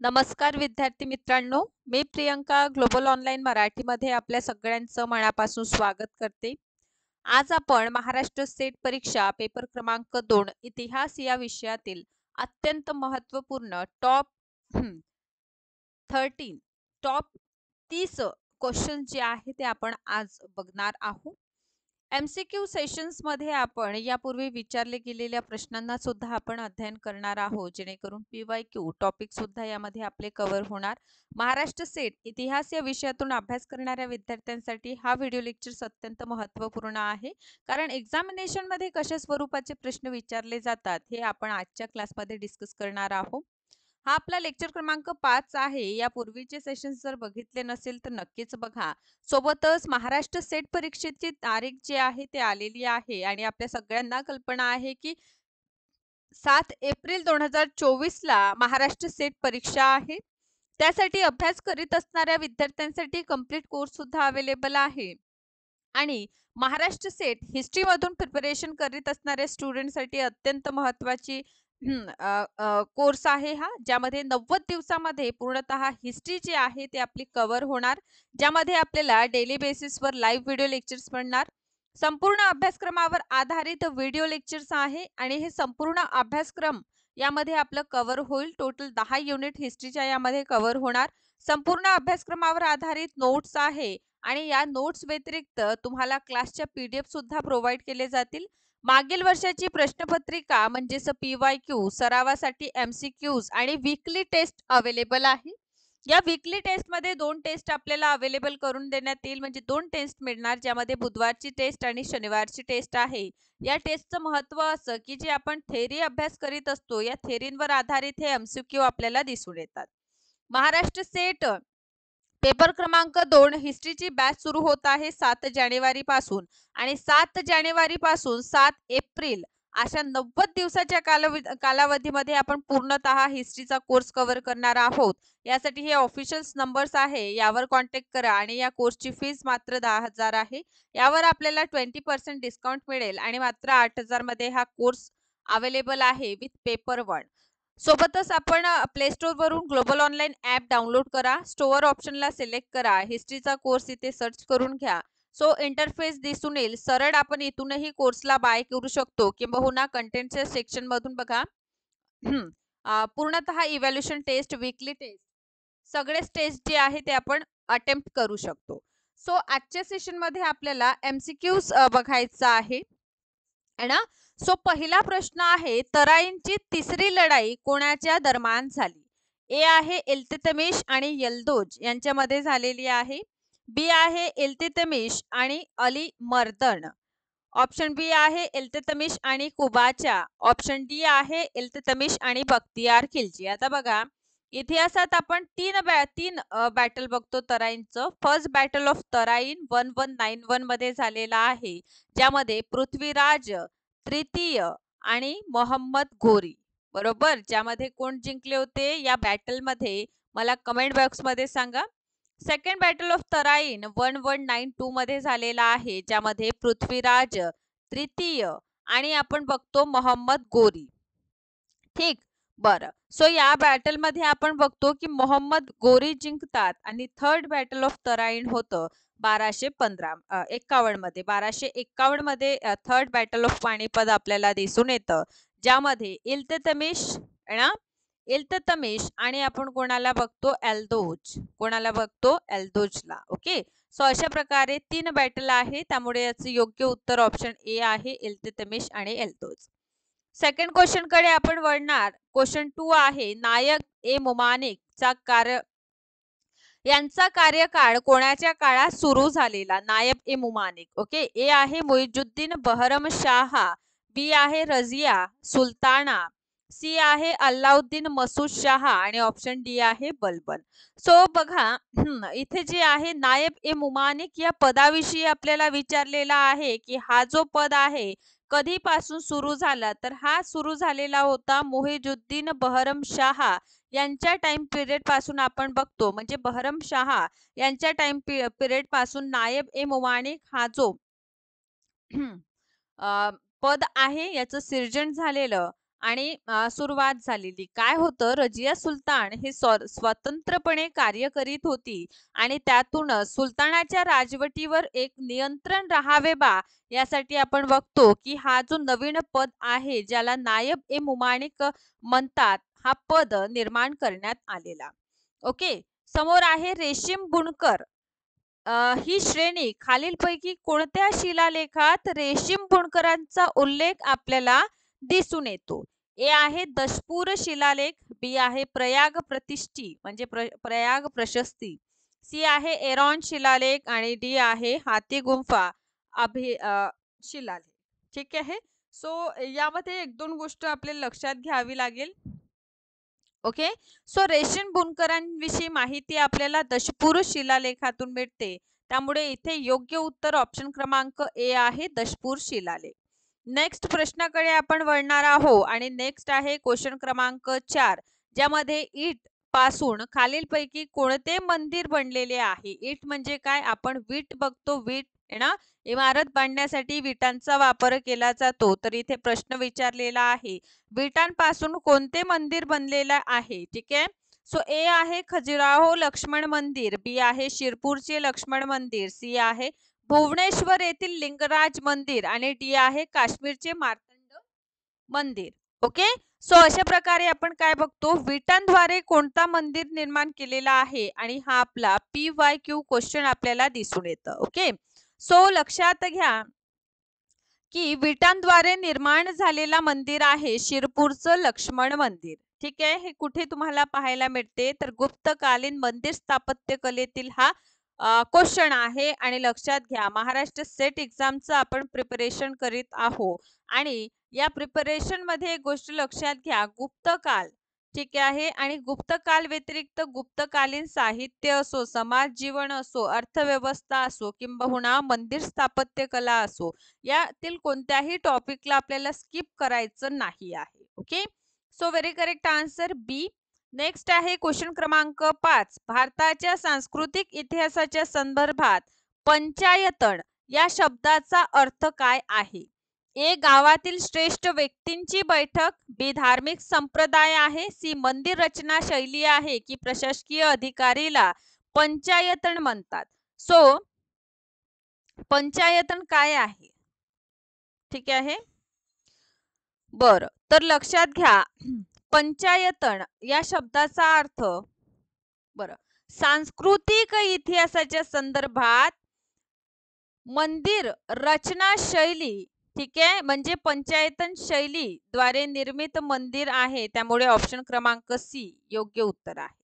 नमस्कार विद्यार्थी मित्रांनो, मी प्रियंका ग्लोबल ऑनलाईन मराठीमध्ये आपल्या सगळ्यांचं मनापासून स्वागत करते. आज आपण महाराष्ट्र स्टेट परीक्षा पेपर क्रमांक 2 इतिहास या विषयातील अत्यंत महत्त्वपूर्ण टॉप 13 टॉप 30 क्वेश्चन जे आहे ते आपण आज बघणार आहोत. MCQ सेशन्स मध्ये आपण यापूर्वी विचारले गेलेल्या प्रश्नांना सुद्धा आपण अध्ययन करणार आहोत, जेणेकरून PYQ टॉपिक सुद्धा यामध्ये आपले कव्हर होणार. महाराष्ट्र स्टेट इतिहास या विषयातून अभ्यास करणाऱ्या विद्यार्थ्यांसाठी हा व्हिडिओ लेक्चर अत्यंत महत्त्वपूर्ण आहे, कारण एक्झामिनेशन मध्ये कशा स्वरूपाचे प्रश्न विचारले जातात हे आपण आजच्या क्लासमध्ये डिस्कस करणार आहोत. हा आपला लेक्चर क्रमांक 5 आहे. यापूर्वीचे सेशन्स जर बघितले नसेल तर नक्कीच बघा. सोबतच महाराष्ट्र स्टेट परीक्षेची तारीख जी आहे ते आलेली आहे आणि आपल्या सगळ्यांना कल्पना आहे की 7 एप्रिल 2024 ला महाराष्ट्र स्टेट परीक्षा आहे. त्यासाठी अभ्यास करीत असणाऱ्या विद्यार्थ्यांसाठी कंप्लीट कोर्स सुद्धा अवेलेबल आहे आणि महाराष्ट्र स्टेट हिस्ट्री मधून प्रिपरेशन करीत असणाऱ्या स्टुडंटसाठी अत्यंत महत्त्वाची कोर्स आहे हा, ज्यामध्ये 90 दिवसामध्ये पूर्णतः हिस्ट्री जी आहे ते आपली कव्हर होणार, ज्यामध्ये आपल्याला डेली बेसिसवर लाईव्ह व्हिडिओ लेक्चर्स मिळणार. संपूर्ण अभ्यासक्रमावर आधारित व्हिडिओ लेक्चर्स आहे आणि हे संपूर्ण अभ्यासक्रम यामध्ये आपलं कव्हर होईल. टोटल 10 युनिट हिस्ट्रीच्या यामध्ये कव्हर होणार. संपूर्ण अभ्यासक्रमावर आधारित नोट्स आहे आणि या नोट्स व्यतिरिक्त तुम्हाला क्लासच्या PDF सुद्धा प्रोव्हाइड केले जातील. मागील वर्षाची प्रश्नपत्रिका म्हणजेच PYQ, सरावासाठी MCQs आणि वीकली टेस्ट अवेलेबल आहे. या वीकली टेस्ट मध्ये 2 टेस्ट आपल्याला अवेलेबल करून देण्यात येईल, म्हणजे 2 टेस्ट मिळणार, ज्यामध्ये बुधवारची टेस्ट आणि शनिवारची टेस्ट आहे. या टेस्टचं महत्त्व असं की जे आपण थेरी अभ्यास करीत असतो या थेरींवर आधारित हे MCQ आपल्याला दिसून येतात. महाराष्ट्र स्टेट पेपर क्रमांक 2 हिस्ट्रीची बॅच सुरू होत आहे 7 जानेवारी पासून आणि 7 जानेवारी पासून 7 एप्रिल अशा 90 दिवसाच्या कालावधीमध्ये आपण पूर्णतः हिस्ट्रीचा कोर्स कव्हर करणार आहोत. यासाठी हे ऑफिशियल नंबर्स आहे, यावर कॉन्टॅक्ट करा आणि या कोर्सची फीस मात्र 10,000 आहे. यावर आपल्याला 20% डिस्काउंट मिळेल आणि मात्र 8,000 मध्ये हा कोर्स अवेलेबल आहे विथ पेपर 1. सोबतच आपण प्ले स्टोर वरून ग्लोबल ऑनलाईन ॲप डाउनलोड करा. स्टोअर ऑप्शनला सिलेक्ट करा. हिस्ट्रीचा कोर्स इथे सर्च करून घ्या. सो इंटरफेस दिसून येईल. सरळ आपण इथूनही कोर्सला बाय करू शकतो किंबहुना कंटेंटच्या सेक्शन मधून बघा पूर्णतः इव्हॅल्युएशन टेस्ट, वीकली टेस्ट सगळे टेस्ट जे आहे ते आपण अटेम्प्ट करू शकतो. सो आजच्या सेशन मध्ये आपल्याला MCQs बघायचा आहे ना. सो पहिला प्रश्न आहे, तराईंची तिसरी लढाई कोणाच्या दरम्यान झाली? ए आहे इल्तुतमिश आणि यल्दोज यांच्यामध्ये झालेली आहे. बी आहे इल्तुतमिश आणि अली मर्दन. ऑप्शन बी आहे इल्तुतमिश आणि कुबाचा. ऑप्शन डी आहे इल्तुतमिश आणि बख्तियार खिलजी. आता बघा, इतिहासात आपण तीन बॅटल बघतो तराईंचं. फर्स्ट बॅटल ऑफ तराईन 1191 मध्ये झालेला आहे, ज्यामध्ये पृथ्वीराज तृतीय आणि मोहम्मद घोरी, बरोबर, ज्यामध्ये कोण जिंकले होते या बॅटल मध्ये मला कमेंट बॉक्स मध्ये सांगा. सेकंड बॅटल ऑफ तराईन 1192 मध्ये झालेला आहे, ज्यामध्ये पृथ्वीराज तृतीय आणि आपण बघतो मोहम्मद घोरी. ठीक, बरं. सो या बॅटल मध्ये आपण बघतो की मोहम्मद घोरी जिंकतात आणि थर्ड बॅटल ऑफ तराईन होतं 1251 मध्ये. 1251 मध्ये थर्ड बॅटल ऑफ पानिपत आपल्याला दिसून येतं, ज्यामध्ये इल्ततमिश आणि आपण कोणाला बघतो, एल्दोज. कोणाला बघतो, एल्दोजला. ओके, सो अशा प्रकारे 3 बॅटल आहे, त्यामुळे याचं योग्य उत्तर ऑप्शन ए आहे, इल्ततमिश आणि एल्दोज. सेकंड क्वेश्चन कडे आपण वळणार. क्वेश्चन 2 आहे, नायक ए मुमानिक यांचा कार्यकाळ कोणाच्या काळात सुरू झालेला? नायब ए मुमानिक. ओके, ए आहे मुइजुद्दीन बहरम शाह, बी आहे रजिया सुलताना, सी आहे अल्लाउद्दीन मसूद शाह आणि ऑप्शन डी आहे बलबन. सो बघा, इथे जे आहे नायब ए मुमानिक या पदाविषयी आपल्याला विचारलेला आहे की हा जो पद आहे कधीपासून सुरू झाला, तर हा सुरू झालेला होता मुइजुद्दीन बहरम शाह यांच्या टाइम पिरियड पासून आपण बघतो. म्हणजे बहरम शाह यांच्या टाइम पिरियड पासून नायब ए मुमानिक हा जो पद आहे याचं सिर्जन झालेलं आणि सुरुवात झालेली. काय होतं, रजिया सुलतान हे स्वतंत्रपणे कार्य करीत होती आणि त्यातूनच सुलतानाच्या राजवटीवर एक नियंत्रण राहावे बा यासाठी आपण बघतो की हा जो नवीन पद आहे ज्याला नायब ए मुमानिक म्हणतात, हा पद निर्माण करण्यात आलेला. ओके. समोर आहे रेशीम बुणकर. ही श्रेणी खालीलपैकी कोणत्या शिलालेखात रेशीम बुणकरांचा उल्लेख आपल्याला दिसून येतो? ए आहे दशपूर शिलालेख, बी आहे प्रयाग प्रतिष्ठी म्हणजे प्रयाग प्रशस्ती, सी आहे एरॉन शिलालेख आणि डी आहे हाती गुंफा शिलालेख. ठीक आहे. सो यामध्ये एक दोन गोष्ट आपल्याला लक्षात घ्यावी लागेल. ओके. सो रेशीम बुणकरांविषयी माहिती आपल्याला दशपुरुष शिलालेखातून मिळते. त्यामुळे इथे योग्य उत्तर ऑप्शन क्रमांक ए आहे दशपूर शिलालेख. नेक्स्ट प्रश्नाकडे आपण वळणार आहोत आणि नेक्स्ट आहे क्वेश्चन क्रमांक 4, ज्यामध्ये इट पासून खालीलपैकी कोणते मंदिर बनलेले आहे? इट म्हणजे काय? आपण वीट बघतो, वीट आहे ना, इमारत बांधण्यासाठी विटांचा वापर केला जातो. तर इथे प्रश्न विचारलेला आहे विटांपासून कोणते मंदिर बनलेले आहे? ठीक आहे. सो ए आहे खजुराहो लक्ष्मण मंदिर, बी आहे शिरपूरचे लक्ष्मण मंदिर, सी आहे भुवनेश्वर येथील लिंगराज मंदिर आणि डी आहे काश्मीरचे मार्तंड मंदिर. ओके. सो अशा प्रकारे आपण काय बघतो, विटांद्वारे कोणता मंदिर निर्माण केलेला आहे आणि हा आपला PYQ क्वेश्चन आपल्याला दिसून येतं. ओके. सो लक्षात घ्या की विटांद्वारे निर्माण झालेला मंदिर आहे शिरपूरचं लक्ष्मण मंदिर. ठीक आहे. हे कुठे तुम्हाला पाहायला मिळते, तर गुप्तकालीन मंदिर स्थापत्य कलेतील हा क्वेश्चन आहे. आणि लक्षात घ्या, महाराष्ट्र स्टेट एक्झामचं आपण प्रिपरेशन करीत आहोत आणि या प्रिपरेशन मध्ये एक गोष्ट लक्षात घ्या, गुप्तकाल. ठीक आहे. आणि गुप्तकाल व्यतिरिक्त गुप्तकालीन साहित्य असो, समाज जीवन असो, अर्थव्यवस्था असो किंबहुना मंदिर स्थापत्य कला असो, यातील कोणत्याही टॉपिकला आपल्याला स्किप करायचं नाही आहे. Okay. So very correct answer B. Next आहे क्वेश्चन क्रमांक 5, भारताच्या सांस्कृतिक इतिहासाच्या संदर्भात पंचायतन या शब्दाचा अर्थ काय आहे? ए गावातील श्रेष्ठ व्यक्तींची बैठक, बी धार्मिक संप्रदाय आहे, सी मंदिर रचना शैली आहे की प्रशासकीय अधिकारीला पंचायतन म्हणतात? सो पंचायतन काय आहे? ठीक आहे. बर, तर लक्षात घ्या, पंचायतन या शब्दाचा अर्थ सांस्कृतिक इतिहासाच्या संदर्भात मंदिर रचना शैली. ठीक आहे. म्हणजे पंचायतन शैली द्वारे निर्मित मंदिर आहे, त्यामुळे ऑप्शन क्रमांक सी योग्य उत्तर आहे.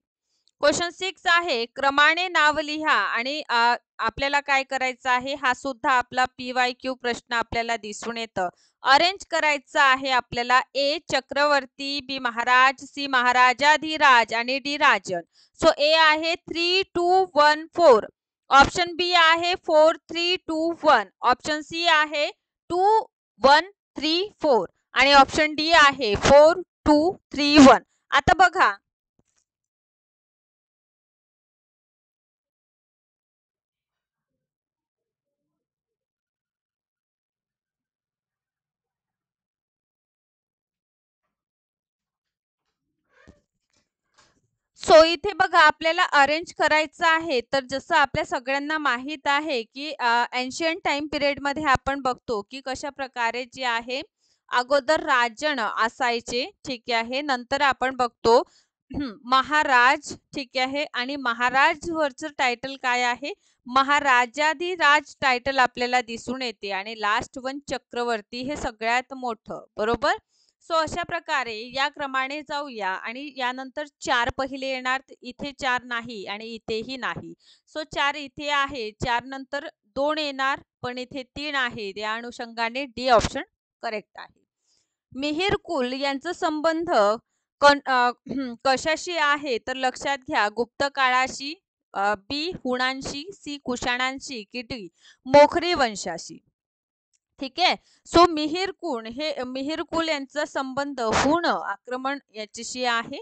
क्वेश्चन 6 आहे, क्रमाने नाव लिहा आणि आपल्याला काय करायचं आहे, हा सुद्धा आपला PYQ प्रश्न आपल्याला दिसून येतं. अरेंज करायचं आहे आपल्याला. ए चक्रवर्ती, बी महाराज, सी महाराजाधिराज आणि डी राजन. सो ए आहे 3, 2, 1, 4. ऑप्शन बी आहे 4, 3, 2, 1. ऑप्शन सी आहे 2, 1, 3, 4 आणि ऑप्शन डी आहे 4, 2, 3, 1. आता बघा, सो इथे बघा आपल्याला अरेंज करायचं आहे. तर जसं आपल्या सगळ्यांना माहित आहे की एन्शियंट टाइम पिरियड मध्ये आपण बघतो की कशा प्रकारे जे आहे अगोदर राजन असायचे. ठीक आहे. नंतर आपण बघतो महाराज. ठीक आहे. आणि महाराज वरचं टायटल काय आहे, महाराजाधिराज टायटल आपल्याला दिसून येते आणि लास्ट वन चक्रवर्ती हे सगळ्यात मोठं. बरोबर. सो अशा प्रकारे या क्रमाने जाऊया आणि यानंतर 4 पहिले येणार. इथे 4 नाही आणि इथेही नाही. सो 4 इथे आहे, 4 नंतर 2 येणार पण इथे 3 आहे. या अनुषंगाने डी ऑप्शन करेक्ट आहे. मिहिर कुल यांचा संबंध कशाशी आहे, तर लक्षात घ्या, गुप्त काळाशी, बी हुणांशी, सी कुशाणांशी की डी मोखरी वंशाशी. ठीक आहे. सो मिहिरकुल यांचा संबंध हुण आक्रमण याच्याशी आहे.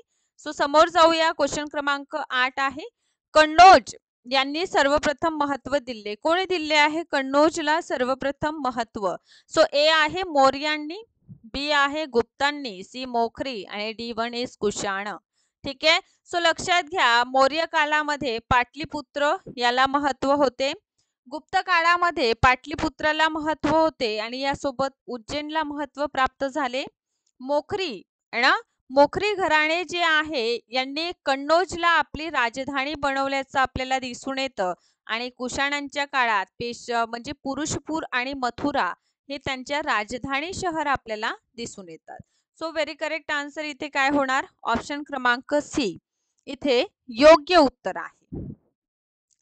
सो समोर जाऊया. क्वेश्चन क्रमांक 8 आहे, कन्नौज यांनी सर्वप्रथम महत्व दिले. कोणी दिले आहे कन्नौजला सर्वप्रथम महत्व? सो ए आहे मौर्यांनी, बी आहे गुप्तांनी, सी मोखरी आणि D1 इज कुशाण. ठीक आहे. सो लक्षात घ्या, मौर्य काळामध्ये पाटलीपुत्र याला महत्व होते. गुप्त काळामध्ये पाटलीपुत्राला महत्व होते आणि यासोबत उज्जैनला महत्व प्राप्त झाले. मोखरी है ना, मोखरी घराणे जे आहे यांनी कन्नौजला आपली राजधानी बनवल्याचं आपल्याला दिसून येतं. आणि कुशाणांच्या काळात म्हणजे पुरुषपूर आणि मथुरा हे त्यांच्या राजधानी शहर आपल्याला दिसून येतात. सो व्हेरी करेक्ट आन्सर इथे काय होणार, ऑप्शन क्रमांक सी इथे योग्य उत्तर आहे.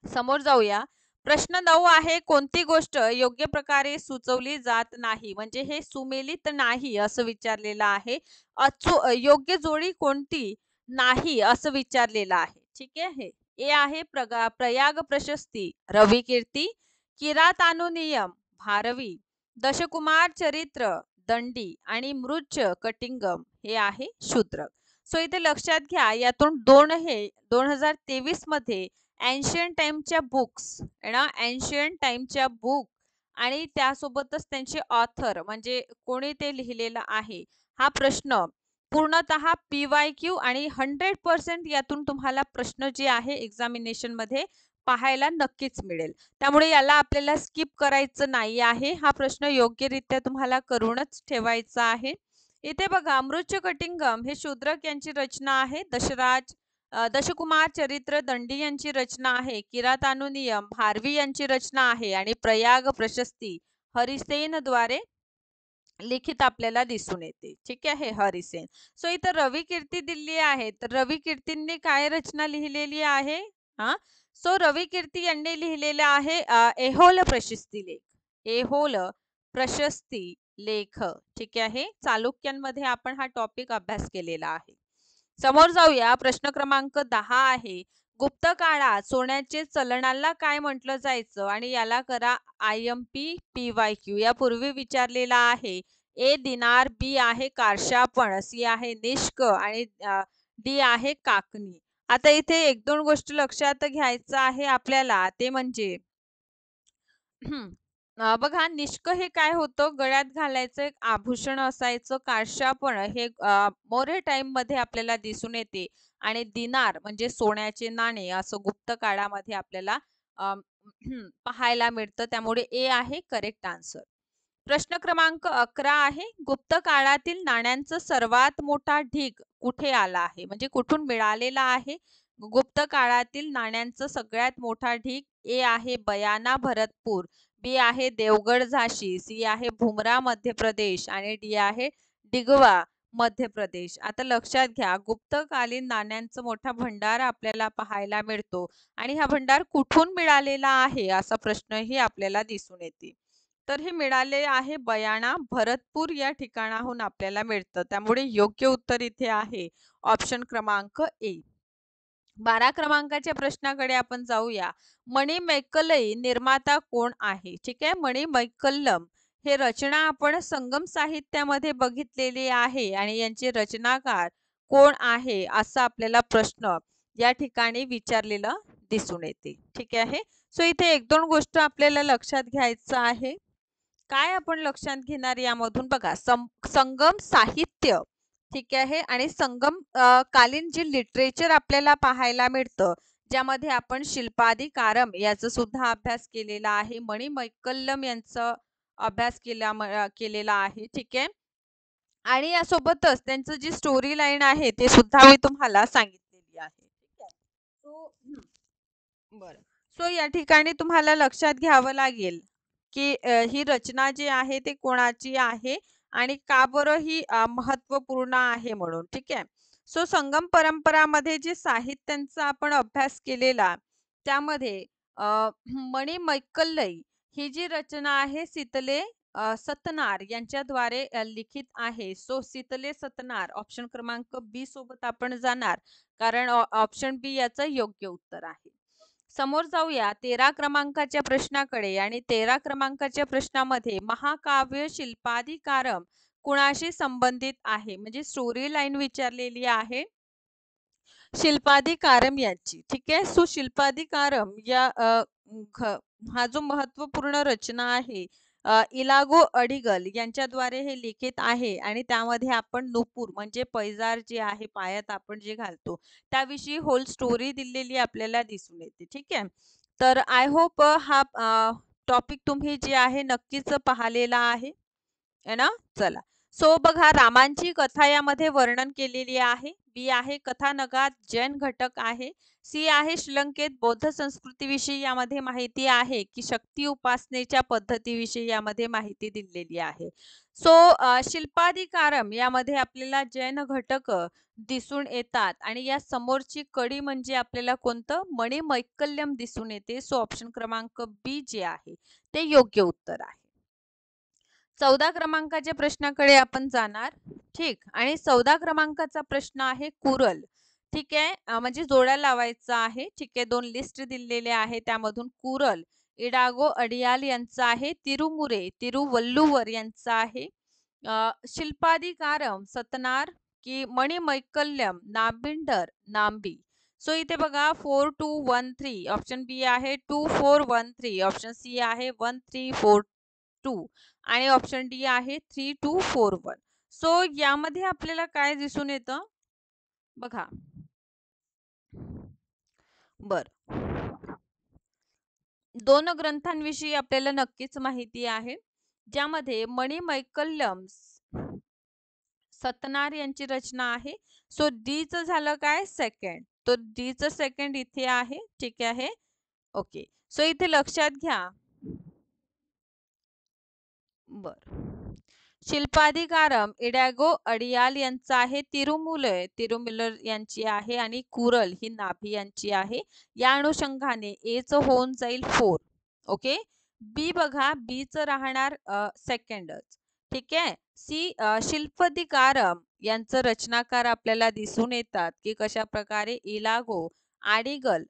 समोर जाऊया. प्रश्न 9 आहे, कोणती गोष्ट योग्य प्रकारे सुचवली जात नाही, म्हणजे हे सुमेलित नाही असं विचारलेलं आहे. योग्य जोडी कोणती नाही असं विचारलेलं आहे. ठीक आहे. ए आहे प्रयाग प्रशस्ती रविकीर्ती, किरातानुनियम भारवी, दशकुमार चरित्र दंडी आणि मृच कटिंगम हे आहे शूद्रक. सो इथे लक्षात घ्या, यातून दोन हे 2023 मध्ये एन्शियंट टाइमच्या बुक्स ना, एन्शियंट टाइमच्या बुक आणि त्यासोबतच त्यांचे ऑथर म्हणजे कोणी ते लिहिलेलं आहे हा प्रश्न पूर्णतः PYQ आणि 100% यातून तुम्हाला प्रश्न जे आहे एक्झामिनेशन मध्ये पाहायला नक्कीच मिळेल. त्यामुळे याला आपल्याला स्किप करायचं नाही आहे. हा प्रश्न योग्यरित्या तुम्हाला करूनच ठेवायचा आहे. इथे बघा, मृच कटिंगम हे शूद्रक यांची रचना आहे. दशकुमार चरित्र दंडी यांची रचना आहे. किरातानुनियम भारवी यांची रचना आहे आणि प्रयाग प्रशस्ती हरिसेन द्वारे लिखित आपल्याला दिसून येते. ठीक आहे, हरिसेन. सो इथं रविकीर्ती दिल्ली आहे, तर रविकीर्तींनी काय रचना लिहिलेली आहे? हा, सो रविकीर्ती यांनी लिहिलेले आहे एहोल प्रशस्ती लेख. एहोल प्रशस्ती लेख. ठीक आहे, चालुक्यांमध्ये आपण हा टॉपिक अभ्यास केलेला आहे. समोर जाऊया. प्रश्न क्रमांक 10 आहे, गुप्त काळात सोन्याचे चलनाला काय म्हटलं जायचं आणि याला करा IMP PYQ. यापूर्वी विचारलेला आहे. ए दिनार, बी आहे कारशापण, सी आहे निष्क आणि डी आहे काकणी. आता इथे एक दोन गोष्टी लक्षात घ्यायचं आहे आपल्याला, ते म्हणजे बघा, निष्क हे काय होतं, गळ्यात घालायचं एक आभूषण असायचं. कारशापण हे मौर्य टाइम मध्ये आपल्याला दिसून येते आणि दिनार म्हणजे सोन्याचे नाणे असं गुप्त काळामध्ये आपल्याला पाहायला मिळतं. त्यामुळे ए आहे करेक्ट आन्सर. प्रश्न क्रमांक 11 आहे, गुप्त काळातील नाण्यांचा सर्वात मोठा ढीग कुठे आला आहे, म्हणजे कुठून मिळालेला आहे गुप्त काळातील नाण्यांचा सगळ्यात मोठा ढीग? ए आहे बयाना भरतपूर, बी आहे देवगड झाशी, सी आहे भुमरा मध्य प्रदेश आणि डी आहे डिगवा मध्य प्रदेश. आता लक्षात घ्या, गुप्तकालीन नाण्यांचा मोठा भंडार आपल्याला पाहायला मिळतो आणि हा भंडार कुठून मिळालेला आहे असा प्रश्नही आपल्याला दिसून येते. तर हे मिळाले आहे बयाना भरतपूर या ठिकाणाहून आपल्याला मिळतं. त्यामुळे योग्य उत्तर इथे आहे ऑप्शन क्रमांक ए. 12 क्रमांकाच्या प्रश्नाकडे आपण जाऊया. मणिमैकलई निर्माता कोण आहे? ठीक आहे, मणिमैकल्लम हे रचना आपण संगम साहित्यामध्ये बघितलेली आहे आणि यांचे रचनाकार कोण आहे असा आपल्याला प्रश्न या ठिकाणी विचारलेला दिसून येते. ठीक आहे. सो इथे एक दोन गोष्ट आपल्याला लक्षात घ्यायचं आहे. काय आपण लक्षात घेणार यामधून? बघा, संगम साहित्य. ठीक आहे, आणि संगम कालीन जे लिटरेचर आपल्याला पाहायला मिळतं, ज्यामध्ये आपण शिल्पादी कारम याचा सुद्धा अभ्यास केलेला आहे. मणिमैकल्लम यांचा अभ्यास केलेला आहे. ठीक आहे, आणि यासोबतच त्यांचं जी स्टोरी लाईन आहे ते सुद्धा मी तुम्हाला सांगितलेली आहे. ठीक आहे. सो या ठिकाणी तुम्हाला लक्षात घ्यावं लागेल की ही रचना जी आहे ते कोणाची आहे आणि का बरं ही महत्वपूर्ण आहे म्हणून. ठीक आहे. सो संगम परंपरामध्ये जे साहित्यांचा आपण अभ्यास केलेला, त्यामध्ये मणिमैकल्लई ही जी रचना आहे सितले सतनार यांच्याद्वारे लिखित आहे. सो सितले सतनार ऑप्शन क्रमांक बी सोबत आपण जाणार, कारण ऑप्शन बी याचं योग्य उत्तर आहे. समोर जाऊया 13 क्रमांकाच्या प्रश्नाकडे, आणि 13 क्रमांकाच्या प्रश्नामध्ये महाकाव्य शिल्पाधिकारम कुणाशी संबंधित आहे, म्हणजे स्टोरी लाईन विचारलेली आहे शिल्पाधिकारम याची. ठीक आहे. सो शिल्पाधिकारम या हा जो महत्वपूर्ण रचना आहे इलागो अडिगल यांच्याद्वारे हे लिखित आहे आणि त्यामध्ये आपण नुपूर म्हणजे पैजार जे आहे पायात आपण जे घालतो त्याविषयी होल स्टोरी दिलेली आपल्याला दिसून येते. ठीक आहे. तर आय होप हा टॉपिक तुम्ही जे आहे नक्कीच पाहिलेला आहे ना. चला. सो बघा, रामांची कथा यामध्ये वर्णन केलेली आहे. बी आहे कथानकात जैन घटक आहे. सी आहे श्रीलंकेत बौद्ध संस्कृतीविषयी यामध्ये माहिती आहे की शक्ती उपासनेच्या पद्धतीविषयी यामध्ये माहिती दिलेली आहे. सो शिल्पाधिकारम यामध्ये आपल्याला जैन घटक दिसून येतात आणि या समोरची कडी म्हणजे आपल्याला कोणतं मणिमैकल्यम दिसून येते. सो ऑप्शन क्रमांक बी जे आहे ते योग्य उत्तर आहे. 14 क्रमांकाच्या प्रश्नाकडे आपण जाणार. ठीक. आणि 14 क्रमांकाचा प्रश्न आहे कुरल. ठीक आहे. म्हणजे जोड्या लावायचा आहे. ठीक आहे. 2 लिस्ट दिलेले आहे त्यामधून कुरल इडागो अडियाल यांचा आहे. तिरुमुरे तिरुवल्लुवर यांचा आहे. शिल्पाधिकारम सतनार की मणिमैकल्यम नाबिंडर नांबी. सो इथे बघा 4213 ऑप्शन बी आहे 2413 ऑप्शन सी आहे 1342 आणि ऑप्शन डी आहे 3241. सो यामध्ये आपल्याला काय दिसून येतं बघा. बर, 2 ग्रंथांविषयी आपल्याला नक्कीच माहिती आहे ज्यामध्ये मणिमैकल्यम सतनार यांची रचना आहे. सो डी च झालं काय सेकंड, तर डी च सेकंड इथे आहे. ठीक आहे. ओके. सो इथे लक्षात घ्या. बर, शिल्पाधिकारम इडॅगो अडियाल यांचा आहे. तिरुमुलर यांची आहे आणि कुरल ही नाभी यांची आहे. या अनुषंगाने ए च होऊन जाईल 4. ओके. बी बघा, बी च राहणार सेकंडच. ठीक आहे. सी शिल्पाधिकारम यांचं रचनाकार आपल्याला दिसून येतात की कशा प्रकारे इडागो आडिगल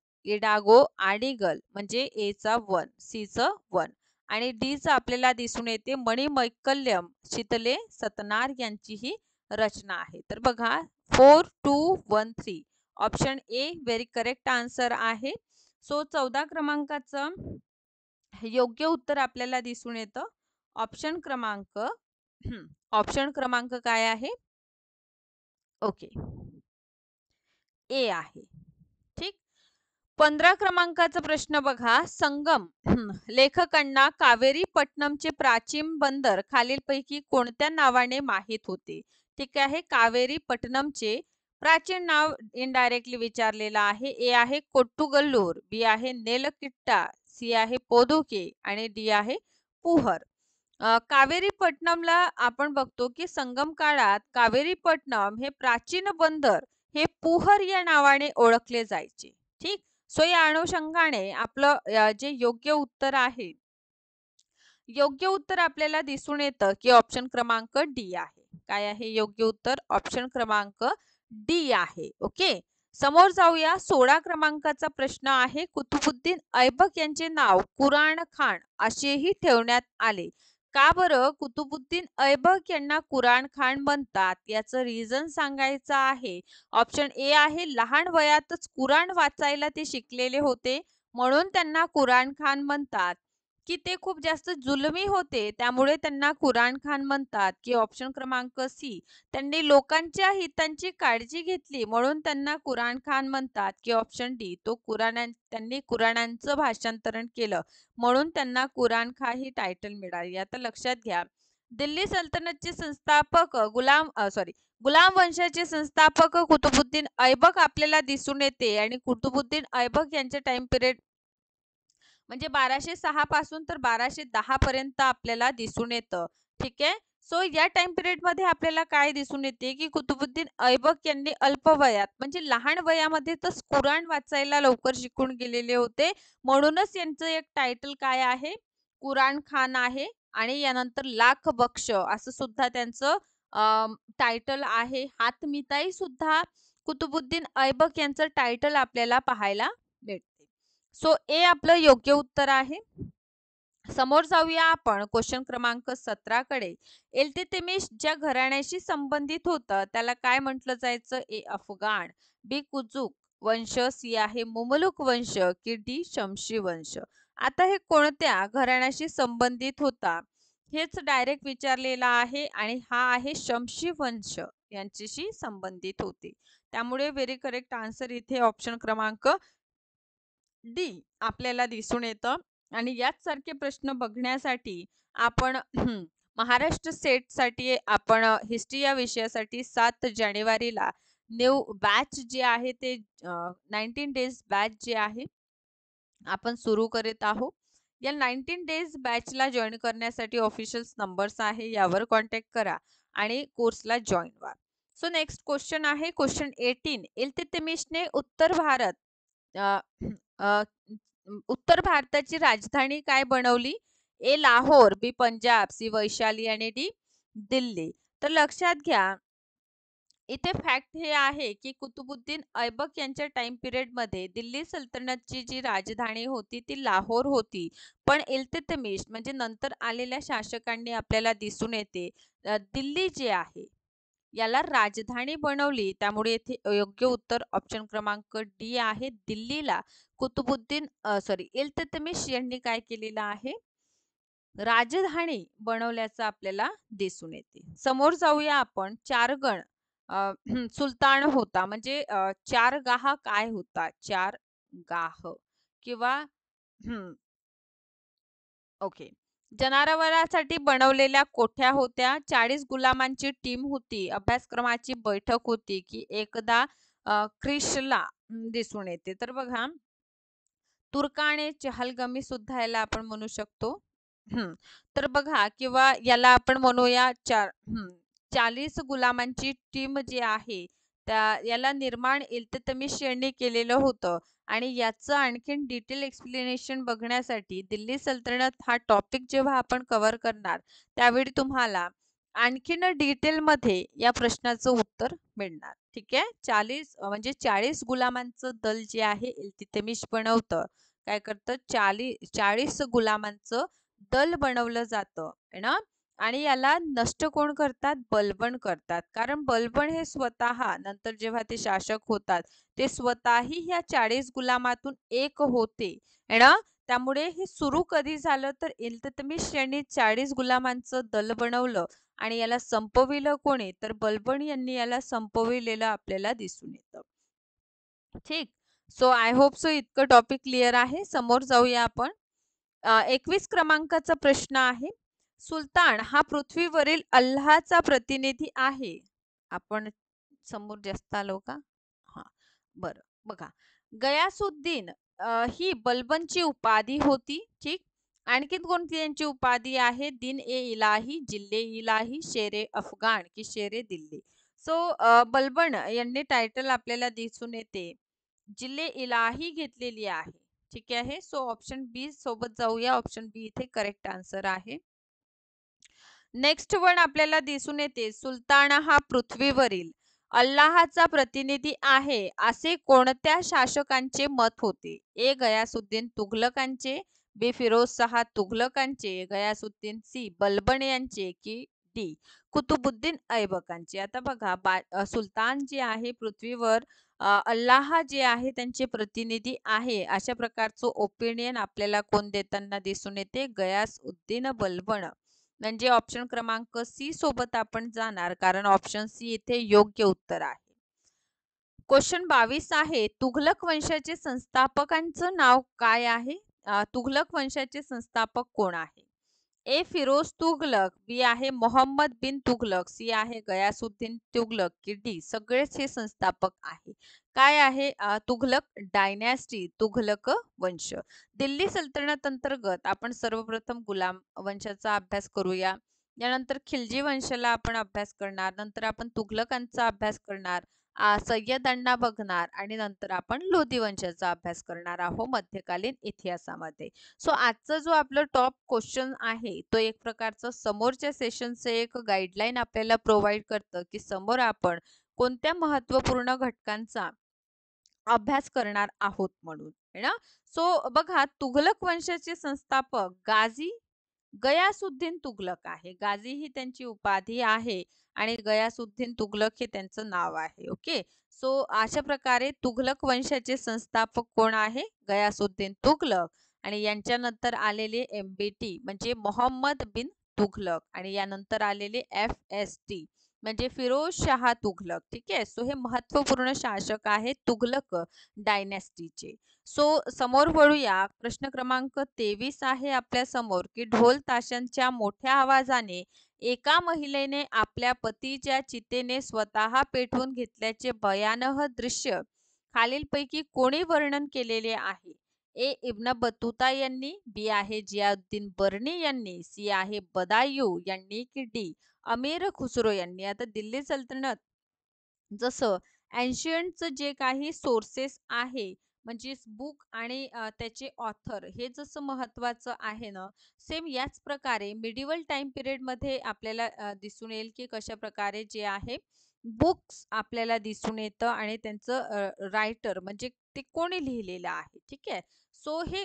म्हणजे ए चा 1, सी च 1 आणि डी चा आपल्याला दिसून येते मणिमैकल्यम शितले सतनार यांची ही रचना आहे. तर बघा 4213 option A very correct answer आहे. सो 14 क्रमांकाचं योग्य उत्तर आपल्याला दिसून येतं ऑप्शन क्रमांक काय आहे? ओके, ए आहे. ठीक. 15 क्रमांकाचा प्रश्न बघा. संगम लेखकांना कावेरी पट्टणमचे प्राचीन बंदर खालीलपैकी कोणत्या नावाने माहित होते? ठीक आहे. कावेरी पट्टणमचे प्राचीन नाव इनडायरेक्टली विचारलेलं आहे. ए आहे कोट्टुगल्लूर, बी आहे नेलकिट्टा, सी आहे पोदुके आणि डी आहे पुहर. कावेरीपट्टणमला आपण बघतो की संगम काळात कावेरीपट्टणम हे प्राचीन बंदर हे पुहर या नावाने ओळखले जायचे. ठीक. सो या अनुषंगाने आपलं जे योग्य उत्तर आहे, योग्य उत्तर आपल्याला दिसून येतं की ऑप्शन क्रमांक डी आहे. काय आहे योग्य उत्तर? ऑप्शन क्रमांक डी आहे. ओके. समोर जाऊया. 16 क्रमांकाचा प्रश्न आहे. कुतुबुद्दीन ऐबक यांचे नाव कुराण खान असेही ठेवण्यात आले. का बरं कुतुबुद्दीन ऐबक यांना कुराण खान म्हणतात याचं रिझन सांगायचं आहे. ऑप्शन ए आहे लहान वयातच कुराण वाचायला ते शिकलेले होते म्हणून त्यांना कुराण खान म्हणतात, की ते खूप जास्त जुलमी होते त्यामुळे त्यांना कुराण खान म्हणतात, की ऑप्शन क्रमांक सी त्यांनी लोकांच्या हितांची काळजी घेतली म्हणून त्यांना कुराण खान म्हणतात, की ऑप्शन डी त्यांनी कुराणांचं भाषांतरण केलं म्हणून त्यांना कुराण खान ही टायटल मिळाली. आता लक्षात घ्या. दिल्ली सल्तनतचे संस्थापक गुलाम वंशाचे संस्थापक कुतुबुद्दीन ऐबक आपल्याला दिसून येते आणि कुतुबुद्दीन ऐबक यांचे टाइम पिरियड म्हणजे 1206 पासून तर 1210 पर्यंत आपल्याला दिसून येतं. ठीक आहे. सो या टाइम पिरियड मध्ये आपल्याला काय दिसून येते की कुतुबुद्दीन ऐबक यांनी अल्प वयात म्हणजे लहान वयामध्ये तर कुराण वाचायला लवकर शिकून गेलेले होते म्हणूनच यांचं एक टायटल काय आहे? कुराण खान आहे आणि यानंतर लाख बक्ष असं सुद्धा त्यांचं टायटल आहे. हातमिताई सुद्धा कुतुबुद्दीन ऐबक यांचं टायटल आपल्याला पाहायला भेटते. सो ए आपलं योग्य उत्तर आहे. समोर जाऊया आपण क्वेश्चन क्रमांक 17 कडे. इल्तुतमिश ज्या घराण्याशी संबंधित होतं त्याला काय म्हटलं जायचं? ए अफगाण, बी कुजुक वंश, सी आहे मुमलुक वंश की डी शमशी वंश. आता हे कोणत्या घराण्याशी संबंधित होता? हेच डायरेक्ट विचारलेला आहे आणि हा आहे शमशी वंश यांच्याशी संबंधित होते. त्यामुळे व्हेरी करेक्ट आन्सर इथे ऑप्शन क्रमांक डी आपल्याला दिसून येतं. आणि याच सारखे प्रश्न बघण्यासाठी आपण महाराष्ट्र सेटसाठी आपण हिस्ट्री या विषयासाठी 7 जानेवारीला न्यू बॅच जे आहे ते 19 डेज बॅच जे आहे आपण सुरू करत आहोत. या 19 डेज बॅचला जॉईन करण्यासाठी ऑफिशियल नंबर्स आहे, यावर कॉन्टॅक्ट करा आणि कोर्सला जॉईन व्हा. सो नेक्स्ट क्वेश्चन आहे क्वेश्चन 18. इल्तुतमिशने अ, अ, उत्तर भारताची राजधानी काय बनवली? ए लाहोर, बी पंजाब, सी वैशाली आणि डी दिल्ली. तर लक्षात घ्या, इथे फॅक्ट हे आहे की कुतुबुद्दीन ऐबक यांच्या टाइम पिरियड मध्ये दिल्ली सल्तनतची जी राजधानी होती ती लाहोर होती. पण इल्तुतमिश म्हणजे नंतर आलेल्या शासकांनी आपल्याला दिसून येते दिल्ली जे आहे याला राजधानी बनवली. त्यामुळे येथे योग्य उत्तर ऑप्शन क्रमांक डी आहे. दिल्लीला इल्तुतमिश यांनी काय केलेलं आहे, राजधानी बनवल्याचं आपल्याला दिसून येते. समोर जाऊया आपण. चारगण सुलतान होता म्हणजे चारगाह काय होता? चारगाह किंवा ओके. जनावरांसाठी बनवलेल्या कोठ्या होत्या. 40 गुलामांची टीम होती. अभ्यासक्रमाची बैठक होती की एकदा ख्रिसला दिसून येते. तर बघा, तुर्काणे चहलगमी सुद्धा याला आपण म्हणू शकतो. तर बघा, किंवा याला आपण म्हणूया 40 गुलामांची टीम जी आहे त्या याला निर्माण इल्तुतमिश यांनी केलेलं होतं. आणि याचं आणखीन डिटेल एक्सप्लेनेशन बघण्यासाठी दिल्ली सल्तनत हा टॉपिक जेव्हा आपण कव्हर करणार त्यावेळी तुम्हाला आणखीन डिटेलमध्ये या प्रश्नाचं उत्तर मिळणार. ठीक आहे. 40 गुलामांचं दल जे आहे इल्तुतमिश बनवतं. काय करतं? 40 गुलामांचं दल बनवलं जातं है ना. आणि याला नष्ट कोण करतात? बलबन करतात. कारण बलबन हे स्वतः नंतर जेव्हा ते शासक होतात ते स्वतःही ह्या 40 गुलामातून एक होते है ना. त्यामुळे हे सुरू कधी झालं तर इल्तुतमिश यांनी 40 गुलामांचं दल बनवलं आणि याला संपविलं कोणी? तर बलबन यांनी याला संपविलेलं आपल्याला दिसून येतं. ठीक. सो आय होप सो इतकं टॉपिक क्लिअर आहे. समोर जाऊया आपण. 21 क्रमांकाचा प्रश्न आहे. सुलतान हा पृथ्वीवरील अल्लाहचा प्रतिनिधी आहे. आपण समोर जास्त आलो का? हा, बरं. बघा, गयासुद्दीन ही बलबनची उपाधी होती. ठीक. आणखीन कोणती यांची उपाधी आहे? दिन ए इलाही, जिल्ले इलाही, शेरे अफगाण की शेरे दिल्ली. सो बलबन यांनी टायटल आपल्याला दिसून येते जिल्हे इलाही घेतलेली आहे. ठीक आहे. सो ऑप्शन बी सोबत जाऊया. ऑप्शन बी इथे करेक्ट आन्सर आहे. नेक्स्ट वन आपल्याला दिसून येते सुलतान हा पृथ्वीवरील अल्लाहचा प्रतिनिधी आहे असे कोणत्या शासकांचे मत होते? ए गयासुद्दीन तुघलकांचे, बी फिरोजशाह तुघलकांचे, गयासुद्दीन सी बलबन यांचे की डी कुतुबुद्दीन ऐबकांचे. आता बघा, सुलतान जे आहे पृथ्वीवर अल्लाह जे आहे त्यांचे प्रतिनिधी आहे अशा प्रकारचं ओपिनियन आपल्याला कोण देताना दिसून येते? गयासउद्दीन बलबन. म्हणजे ऑप्शन क्रमांक सी सोबत आपण जाणार कारण ऑप्शन सी इथे योग्य उत्तर आहे. क्वेश्चन 22 आहे. तुघलक वंशाचे संस्थापकांचं नाव काय आहे? तुघलक वंशाचे संस्थापक कोण आहे? ए फिरोज तुघलक, बी आहे मोहम्मद बिन तुघलक, सी आहे गयासुद्दीन तुघलक की डी सगळेच हे संस्थापक आहे. काय आहे? तुघलक डायनॅस्टी, तुघलक वंश. दिल्ली सल्तनत अंतर्गत आपण सर्वप्रथम गुलाम वंशाचा अभ्यास करूया. यानंतर खिलजी वंशाला आपण अभ्यास करणार. नंतर आपण तुघलकांचा अभ्यास करणार. सय्यदांना बघणार आणि नंतर आपण लोधी वंशाचा अभ्यास करणार आहोत मध्यकालीन इतिहासामध्ये. सो आजचा जो आपलं टॉप क्वेश्चन आहे तो एक प्रकारचं समोरच्या सेशनचं एक गाईडलाईन आपल्याला प्रोव्हाइड करतं की समोर आपण कोणत्या महत्त्वपूर्ण घटकांचा अभ्यास करणार आहोत म्हणून है ना. सो बघा, तुघलक वंशाचे संस्थापक गयासुद्दीन तुघलक आहे. गाझी ही त्यांची उपाधी आहे आणि गयासुद्दीन तुघलक हे त्यांचं नाव आहे. ओके. सो अशा प्रकारे तुघलक वंशाचे संस्थापक कोण आहे? गयासुद्दीन तुघलक. आणि यांच्यानंतर आलेले MBT म्हणजे मोहम्मद बिन तुघलक आणि यानंतर आलेले FST म्हणजे फिरोज शाह तुघलक. ठीक आहे. सो हे महत्वपूर्ण शासक आहेत तुघलक डायनॅस्टीचे. सो समोर वळूया. प्रश्न क्रमांक 23 आहे आपल्या समोर की ढोल ताशांच्या मोठ्या आवाजाने एका महिलेने आपल्या पतीच्या चितेने स्वतः पेटवून घेतल्याचे भयानक दृश्य खालीलपैकी कोणी वर्णन केलेले आहे? ए. इब्न बतुता यांनी, बी आहे जियाउद्दीन बर्नी यांनी, सी आहे बदायू यांनी की डी अमीर खुसरो यांनी. आता दिल्ली सल्तनत जसं एन्शियंटचं जे काही सोर्सेस आहे म्हणजे बुक आणि त्याचे ऑथर हे जसं महत्वाचं आहे ना, सेम याच प्रकारे मिडिवल टाइम पिरियड मध्ये आपल्याला दिसून येईल की कशा प्रकारे जे आहे बुक्स आपल्याला दिसून येतं आणि त्यांचं रायटर म्हणजे ते कोणी लिहिलेलं आहे. ठीक आहे. सो हे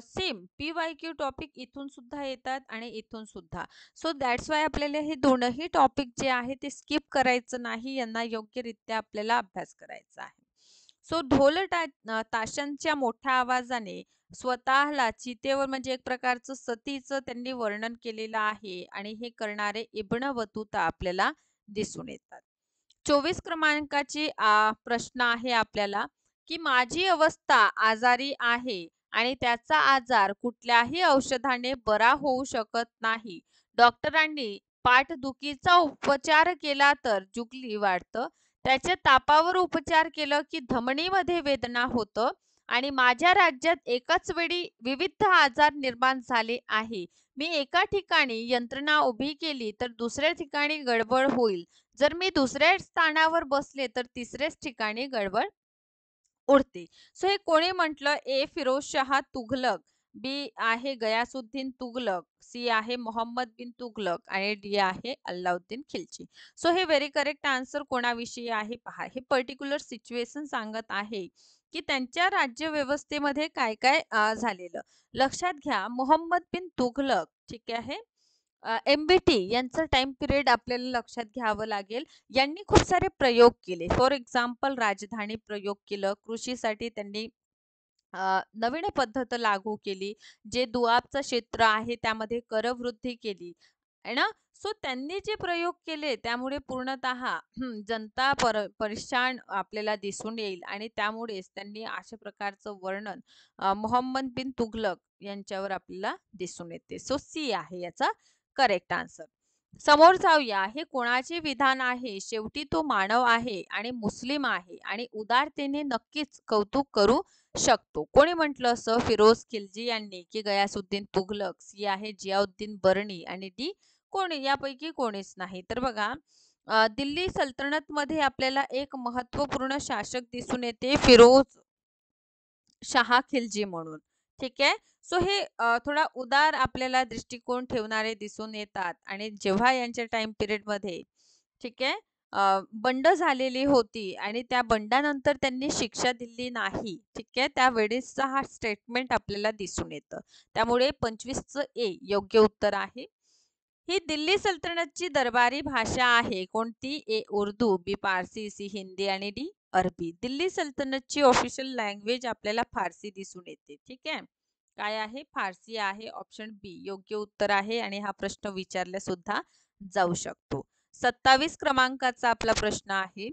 सेम PYQ टॉपिक इथून सुद्धा येतात आणि इथून सुद्धा. सो दॅट्स वाय आपल्याला हे दोनही टॉपिक जे आहे ते स्किप करायचं नाही, यांना योग्यरित्या आपल्याला अभ्यास करायचा आहे. सो ताशांच्या मोठ्या आवाजाने स्वतःला चितेवर म्हणजे एक प्रकारचं सतीचं त्यांनी वर्णन केलेलं आहे आणि हे करणारे इब्न बतुता आपल्याला दिसून येतात. 24 क्रमांकाची प्रश्न आहे आपल्याला की माझी अवस्था आजारी आहे आणि त्याचा आजार कुठल्याही औषधाने बरा होऊ शकत नाही. डॉक्टरांनी पाठदुखीचा उपचार केला तर जुगली वाढतं. त्याच्या तापावर उपचार केलं की धमनीमध्ये वेदना होतं आणि माझ्या राज्यात एकाच वेळी विविध आजार निर्माण झाले आहे. मी एका ठिकाणी यंत्रणा उभी केली तर दुसऱ्या ठिकाणी गडबड होईल. जर मी दुसऱ्या स्थानावर बसले तर तिसऱ्याच ठिकाणी गडबड उडते. सो हे कोणी म्हटलं? ए. फिरोजशाह तुघलक, बी आहे गयासुद्दीन तुघलक, सी आहे मोहम्मद बिन तुघलक आणि डी आहे अल्लाउद्दीन खिलजी. सो हे व्हेरी करेक्ट आन्सर कोणाविषयी आहे पहा. हे पर्टिक्युलर सिच्युएशन सांगत आहे की त्यांच्या राज्य व्यवस्थेमध्ये काय काय झालेलं. लक्षात घ्या मोहम्मद बिन तुघलक, ठीक आहे, MBT यांचं टाइम पिरियड आपल्याला लक्षात घ्यावं लागेल. यांनी खूप सारे प्रयोग केले. फॉर एक्झाम्पल राजधानी प्रयोग केलं. कृषीसाठी त्यांनी नवीन पद्धत लागू केली. जे दुआबचं क्षेत्र आहे त्यामध्ये करवृद्धी केली आहे ना. सो त्यांनी जे प्रयोग केले त्यामुळे पूर्णतः जनता परेशान आपल्याला दिसून येईल आणि त्यामुळेच त्यांनी अशा प्रकारचं वर्णन मोहम्मद बिन तुघलक यांच्यावर आपल्याला दिसून येते. सो सी आहे याचा करेक्ट आन्सर. समोर जाऊया. हे कोणाचे विधान आहे? शेवटी तो मानव आहे आणि मुस्लिम आहे आणि उदारतेने नक्कीच कौतुक करू शकतो. कोणी म्हटलं असं? फिरोज खिलजी यांनी की गयासुद्दीन तुघलक, सी आहे जियाउद्दीन बर्नी आणि डी कोणी यापैकी कोणीच नाही. तर बघा दिल्ली सल्तनत मध्ये आपल्याला एक महत्वपूर्ण शासक दिसून येते फिरोज शाह खिलजी म्हणून. ठीक आहे. सो हे थोडा उदार आपल्याला दृष्टिकोन ठेवणारे दिसून येतात आणि जेव्हा यांच्या टाइम पिरियड मध्ये ठीक आहे बंड झालेली होती आणि त्या बंडानंतर त्यांनी शिक्षा दिली नाही. ठीक आहे. त्यावेळेसचा हा स्टेटमेंट आपल्याला दिसून येतं. त्यामुळे 25चं ए योग्य उत्तर आहे. ही दिल्ली सल्तनतची दरबारी भाषा आहे. कोणती? ए उर्दू, बी पारसी, सी हिंदी आणि डी अरबी. दिल्ली सल्तनतची ऑफिशियल लँग्वेज आपल्याला फारसी दिसून येते. ठीक आहे. काय आहे? फारसी आहे. ऑप्शन बी योग्य उत्तर आहे आणि हा प्रश्न विचारला सुद्धा जाऊ शकतो. 27 क्रमांकाचा आपला प्रश्न आहे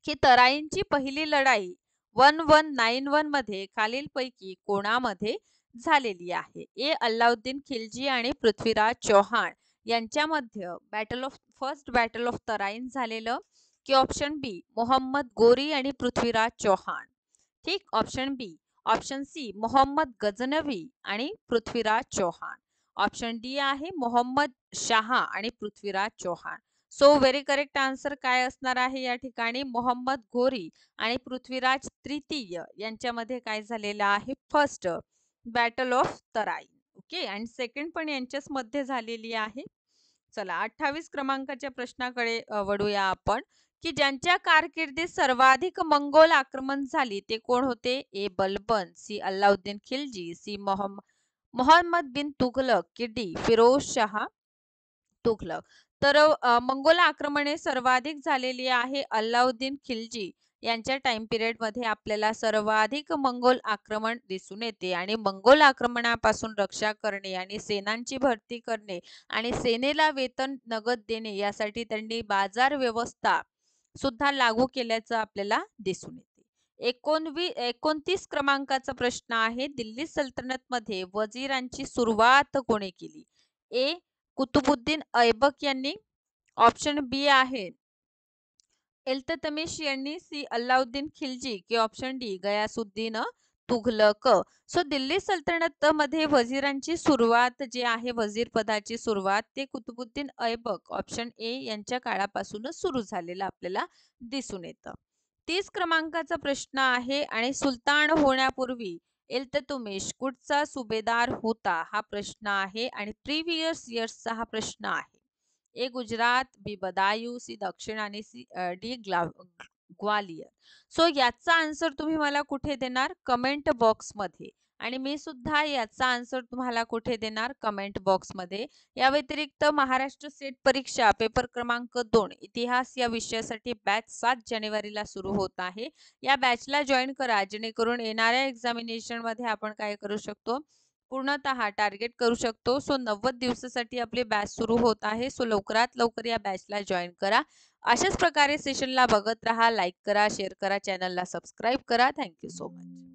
की तराईंची पहिली लढाई 1191 मध्ये खालीलपैकी कोणामध्ये झालेली आहे? ए. अल्लाउद्दीन खिलजी आणि पृथ्वीराज चौहान यांच्यामध्ये फर्स्ट बॅटल ऑफ तराईन झालेलं की ऑप्शन बी मोहम्मद गोरी आणि पृथ्वीराज चौहान. ठीक. Option B. Option C Mohammad Ghaznavi आणि पृथ्वीराज चौहान. ऑप्शन डी आहे मोहम्मद शाह आणि Prithviraj Chauhan. So very correct answer काय असणार आहे या ठिकाणी? मोहम्मद गोरी आणि पृथ्वीराज तृतीय यांच्यामध्ये काय झालेलं आहे? First battle of Terai. Okay. आणि सेकंड पण यांच्याच मध्ये झालेली आहे. चला 28 क्रमांकाच्या प्रश्नाकडे वळूया आपण की ज्यांच्या कारकिर्दीत सर्वाधिक मंगोल आक्रमण झाली ते कोण होते? ए. बलबन, सी. अल्लाउद्दीन खिलजी, सी. मोहम्मद बिन तुघलक की डी फिरोज शाह तुघलक. तर मंगोल आक्रमणे सर्वाधिक झालेली आहे अल्लाउद्दीन खिलजी यांच्या टाइम पिरियड मध्ये आपल्याला सर्वाधिक मंगोल आक्रमण दिसून येते आणि मंगोल आक्रमणापासून रक्षा करणे आणि सेनांची भरती करणे आणि सेनेला वेतन नगद देणे यासाठी त्यांनी बाजार व्यवस्था सुद्धा लागू केल्याचं आपल्याला दिसून येते. 29 क्रमांकाचा प्रश्न आहे, दिल्ली सल्तनत मध्ये वजीरांची सुरुवात कोणी केली? ए. कुतुबुद्दीन ऐबक यांनी. ऑप्शन बी आहे इल्ततमिश यांनी. सी. अल्लाउद्दीन खिलजी की option D Ghiyasuddin Tughlaq. So Delhi सल्तनत मध्ये वजीरांची सुरुवात जी आहे, वजीर पदाची सुरुवात ते कुतुबुद्दीन ऐबक ऑप्शन ए यांच्या काळापासूनच सुरू झालेलं आपल्याला दिसून येतं. 30 क्रमांकाचा प्रश्न आहे आणि सुलतान होण्यापूर्वी इल्ततमिश कुठचा सुभेदार होता? हा प्रश्न आहे आणि प्रिव्हियस इयर्सचा हा प्रश्न आहे. ए. गुजरात, बी. बदायूं, सी. दक्षिण आणि सी डी ग्वालियर. सो याचा आन्सर तुम्ही मला कुठे देणार? कमेंट बॉक्स मध्ये. आणि मी सुद्धा याचा आन्सर तुम्हाला कुठे देणार? कमेंट बॉक्स मध्ये. या व्यतिरिक्त महाराष्ट्र स्टेट परीक्षा पेपर क्रमांक 2 इतिहास या विषयासाठी बॅच 7 जानेवारीला सुरू होत आहे. या बॅचला जॉईन करा, जेणेकरून येणाऱ्या एक्झामिनेशन मध्ये आपण काय करू शकतो? पूर्णतः टार्गेट करू शकतो. सो 90 दिवसासाठी आपली बॅच सुरू होत आहे. सो लवकरात लवकर या बॅचला जॉईन करा. अशाच प्रकारे सेशनला बघत राहा. लाईक करा, शेअर करा, चॅनलला सबस्क्राईब करा. Thank you so much.